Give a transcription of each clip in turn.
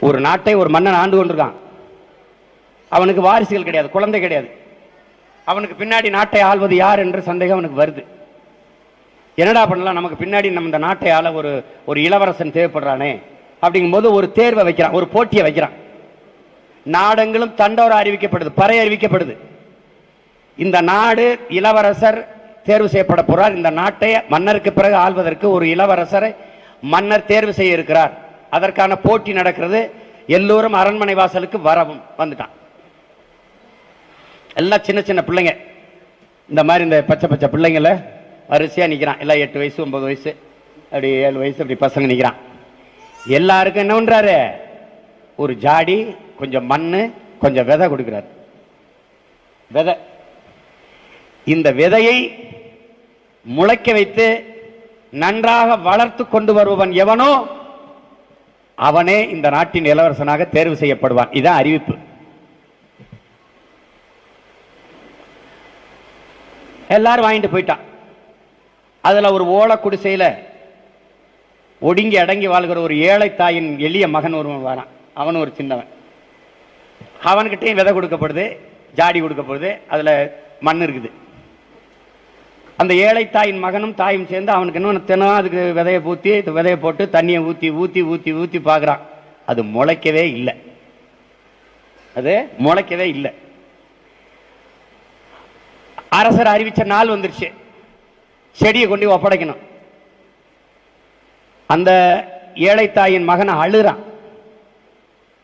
ஒரு நாட்டை ஒரு மன்னன் ஆண்டு கொண்டிருக்கான். அவனுக்கு வாரிசுகள் கிடையாது, குழந்தை கிடையாது. அவனுக்கு பின்னாடி நாட்டை ஆள்வது யார் என்ற சந்தேகம் அவனுக்கு வருது. என்னடா பண்ணலாம், நமக்கு பின்னாடி நம்ம இந்த நாட்டை ஆள ஒரு இளவரசன் தேவைப்படுறானே அப்படிங்கும்போது ஒரு தேர்வை வைக்கிறான், ஒரு போட்டியை வைக்கிறான். நாடெங்கிலும் தண்டோரா அறிவிக்கப்படுது, பறை அறிவிக்கப்படுது. இந்த நாடு இளவரசர் தேர்வு செய்யப்பட போறார். இந்த நாட்டை மன்னருக்கு பிறகு ஆள்வதற்கு ஒரு இளவரசரை மன்னர் தேர்வு செய்ய இருக்கிறார். அதற்கான போட்டி நடக்கிறது. எல்லோரும் அரண்மனை வாசலுக்கு வரவும் வந்துட்டான். எல்லாம் சின்ன சின்ன பிள்ளைங்க, இந்த மாதிரி இந்த பச்சை பச்சை பிள்ளைங்கள வரிசையா நிக்கிறான். எல்லாம் 8 வயசு 9 வயசு அப்படி 7 வயசு அப்படி பசங்க நிக்கிறான். எல்லாருக்கும் என்ன பண்றாரு, ஒரு ஜாடி, கொஞ்சம் மண்ணு, கொஞ்சம் விதை கொடுக்கிறார். விதை, இந்த விதையை முளைக்க வைத்து நன்றாக வளர்த்து கொண்டு வருபவன் எவனோ அவனே இந்த நாட்டின் இளவரசனாக தேர்வு செய்யப்படுவான். இதான் அறிவிப்பு. எல்லாரும் வாங்கிட்டு போயிட்டான். அதுல ஒரு ஓலை குடிசையில ஒடுங்கி அடங்கி வாழ்கிற ஒரு ஏழை தாயின் எளிய மகன் ஒருவன் வரான். அவன் ஒரு சின்னவன். அவன்கிட்டையும் விதை கொடுக்கப்படுது, ஜாடி கொடுக்கப்படுது, அதுல மண் இருக்குது. அந்த ஏழை தாயின் மகனும் தாயும் சேர்ந்து அவனுக்கு என்ன தினம் அதுக்கு விதையை ஊத்தி விதையை போட்டு தண்ணியை ஊத்தி ஊத்தி ஊத்தி ஊத்தி பார்க்கறான். அது முளைக்கவே இல்லை. அது முளைக்கவே இல்லை. அரசர் அறிவிச்ச நாள் வந்துருச்சு, செடியை கொண்டு ஒப்படைக்கணும். அந்த ஏழை தாயின் மகனை அழுறான்.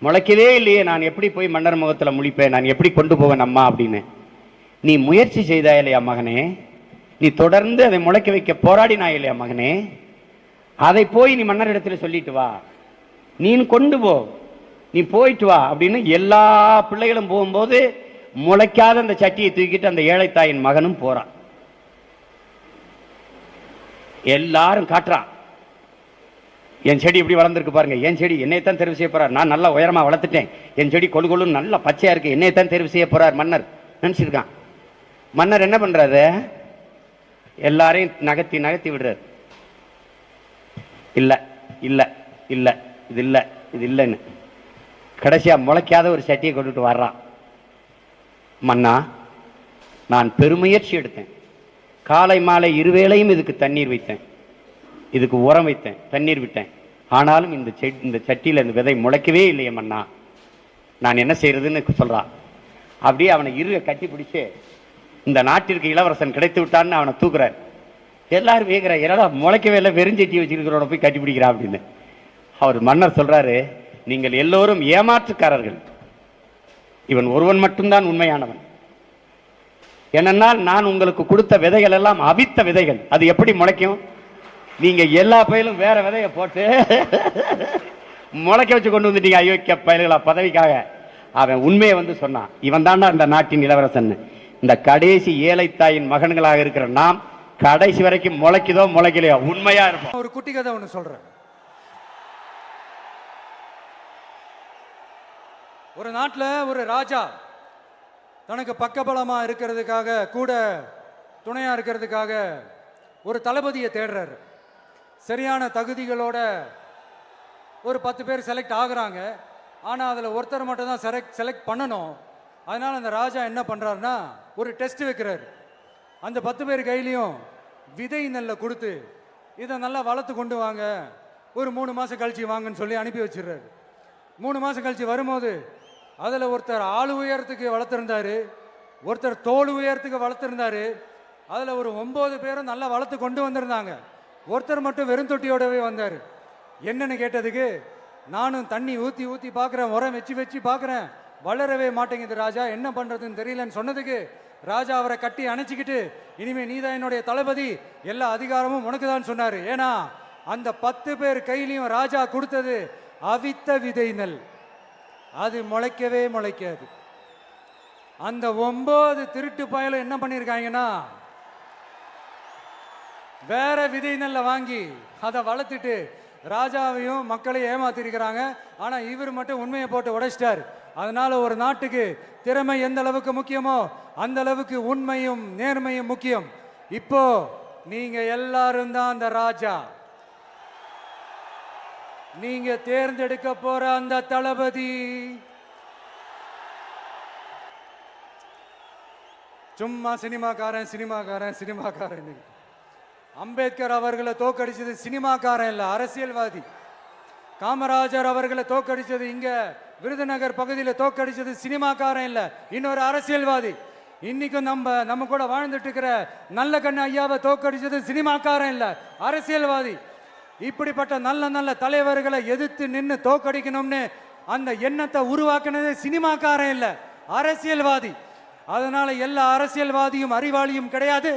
முளைக்கவே இல்லையே, நான் எப்படி போய் மன்னர் முகத்தில் முழிப்பேன், நான் எப்படி கொண்டு போவேன் அம்மா அப்படின்னு. நீ முயற்சி செய்தா இல்லையா மகனே, நீ தொடர்ந்து அதை முளைக்க வைக்க போராடினா இல்லையா மகனே, அதை போய் நீ மன்னரிடத்தில் சொல்லிட்டு வா, நீ கொண்டு போ, நீ போயிட்டு வா அப்படின்னு எல்லா பிள்ளைகளும் போகும்போது முளைக்காத அந்த சட்டியை தூக்கிட்டு அந்த ஏழை தாயின் மகனும் போறான். எல்லாரும் காட்டுறான், என் செடி இப்படி வளர்ந்துருக்கு பாருங்க, என் செடி என்னைத்தான் தேர்வு செய்ய போறார், நான் நல்லா உயரமா வளர்த்துட்டேன், என் செடி கொழு கொழு நல்லா பச்சையா இருக்கு, என்னைத்தான் தேர்வு செய்ய போறார் மன்னர் நினைச்சிருக்கான். மன்னர் என்ன பண்றாரு, எல்லாரையும் நகர்த்தி நகர்த்தி விடுறாரு. இல்ல இல்ல இல்ல இது இல்ல இது இல்லைன்னு கடைசியா முளைக்காத ஒரு சட்டியை கொண்டுட்டு வர்றான். மன்னா, நான் பெருமுயற்சி எடுத்தேன், காலை மாலை இருவேளையும் இதுக்கு தண்ணீர் வைத்தேன், இதுக்கு உரம் வைத்தேன், தண்ணீர் விட்டேன், ஆனாலும் இந்த சட்டியில் இந்த விதை முளைக்கவே இல்லையே மன்னா, நான் என்ன செய்யறதுன்னு சொல்றான். அப்படியே அவனை இருக கட்டி பிடிச்சு இந்த நாட்டிற்கு இளவரசன் கிடைத்து விட்டான்னு அவனை தூக்குறார். எல்லாரும் வேகிற, என்னடா முளைக்கவே இல்லை, வெறுஞ்சட்டி வச்சிருக்கிறவனை போய் கட்டி பிடிக்கிறா அப்படின்னு. அவர் மன்னர் சொல்றாரு, நீங்கள் எல்லோரும் ஏமாற்றுக்காரர்கள், இவன் ஒருவன் மட்டும்தான் உண்மையானவன். ஏனென்றால் நான் உங்களுக்கு கொடுத்த விதைகள் எல்லாம் அவித்த விதைகள், அது எப்படி முளைக்கும், நீங்க எல்லா பயிலும் வேற விதையை போட்டு முளைக்க வச்சு கொண்டு வந்துட்டீங்க அயோக்கிய பயல்களா பதவிக்காக. அவன் உண்மையை வந்து சொன்னான், இவன் தாண்டா இந்த நாட்டின் இளவரசன். இந்த கடைசி ஏழை தாயின் மகன்களாக இருக்கிற நாம் கடைசி வரைக்கும் முளைக்குதோ முளைக்கலையோ உண்மையா இருப்போம். ஒரு குட்டி கதை ஒன்று சொல்றேன். ஒரு நாட்டில் ஒரு ராஜா தனக்கு பக்கபலமா இருக்கிறதுக்காக, கூட துணையா இருக்கிறதுக்காக ஒரு தளபதியை தேடுறாரு. சரியான தகுதிகளோட ஒரு 10 பேர் செலக்ட் ஆகுறாங்க. ஆனால் அதில் ஒருத்தர் மட்டும் தான் செலக்ட் பண்ணணும். அதனால் அந்த ராஜா என்ன பண்ணுறாருன்னா ஒரு டெஸ்ட் வைக்கிறார். அந்த 10 பேர் கையிலையும் விதை நெல்லை கொடுத்து இதை நல்லா வளர்த்து கொண்டு வாங்க, ஒரு 3 மாதம் கழிச்சு வாங்கன்னு சொல்லி அனுப்பி வச்சிடுறாரு. 3 மாதம் கழிச்சு வரும்போது அதில் ஒருத்தர் ஆள் உயரத்துக்கு வளர்த்துருந்தாரு, ஒருத்தர் தோல் உயரத்துக்கு வளர்த்துருந்தாரு. அதில் ஒரு 9 பேரும் நல்லா வளர்த்து கொண்டு வந்திருந்தாங்க. ஒருத்தர் மட்டும் வெறும் தொட்டியோடவே வந்தார். என்னன்னு கேட்டதுக்கு, நானும் தண்ணி ஊற்றி ஊற்றி பார்க்குறேன், உரம் வச்சு வச்சு பார்க்குறேன், வளரவே மாட்டேங்குது ராஜா, என்ன பண்ணுறதுன்னு தெரியலன்னு சொன்னதுக்கு ராஜா அவரை கட்டி அணைச்சிக்கிட்டு, இனிமே நீதான் என்னுடைய தளபதி, எல்லா அதிகாரமும் உனக்கு தான் சொன்னார். ஏன்னா அந்த 10 பேர் கையிலையும் ராஜா கொடுத்தது அவித்த விதை நெல், அது முளைக்கவே முளைக்காது. அந்த 9 திருட்டு பயலும் என்ன பண்ணியிருக்காங்கன்னா வேற விதை நெல்லை வாங்கி அதை வளர்த்துட்டு ராஜாவையும் மக்களையும் ஏமாத்திருக்கிறாங்க. ஆனா இவர் மட்டும் உண்மையை போட்டு உடைச்சிட்டார். அதனால ஒரு நாட்டுக்கு திறமை எந்த அளவுக்கு முக்கியமோ அந்த அளவுக்கு உண்மையும் நேர்மையும் முக்கியம். இப்போ நீங்க எல்லாரும் தான் அந்த ராஜா. நீங்க தேர்ந்தெடுக்க போற அந்த தளபதி சும்மா சினிமாக்காரன். அம்பேத்கர் அவர்களை தோக்கடிச்சது சினிமாக்காரன் இல்ல, அரசியல்வாதி. காமராஜர் அவர்களை தோக்கடிச்சது இங்க விருதுநகர் பகுதியில் தோக்கடிச்சது சினிமாக்காரன் இல்ல, இன்னொரு அரசியல்வாதி. இன்னைக்கும் நம்ம கூட வாழ்ந்துட்டு இருக்கிற நல்ல கண்ணு ஐயாவை தோக்கடிச்சது சினிமாக்காரன் இல்ல, அரசியல்வாதி. இப்படிப்பட்ட நல்ல தலைவர்களை எதிர்த்து நின்று தோக்கடிக்கணும்னு அந்த எண்ணத்தை உருவாக்குனது சினிமாக்காரன் இல்ல, அரசியல்வாதி. அதனால எல்லா அரசியல்வாதியும் அறிவாளியும் கிடையாது,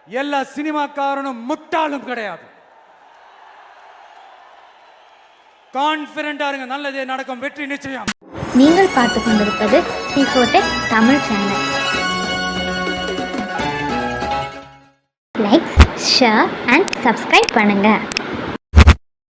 எல்லா சினிமாக்காரனும் முட்டாளும் கிடையாது. கான்பிடண்டா இருங்க, நல்லதே நடக்கும், வெற்றி நிச்சயம். நீங்கள் பார்த்து கொண்டிருப்பது C4Tech Tamil channel. Like, share and subscribe பண்ணுங்க.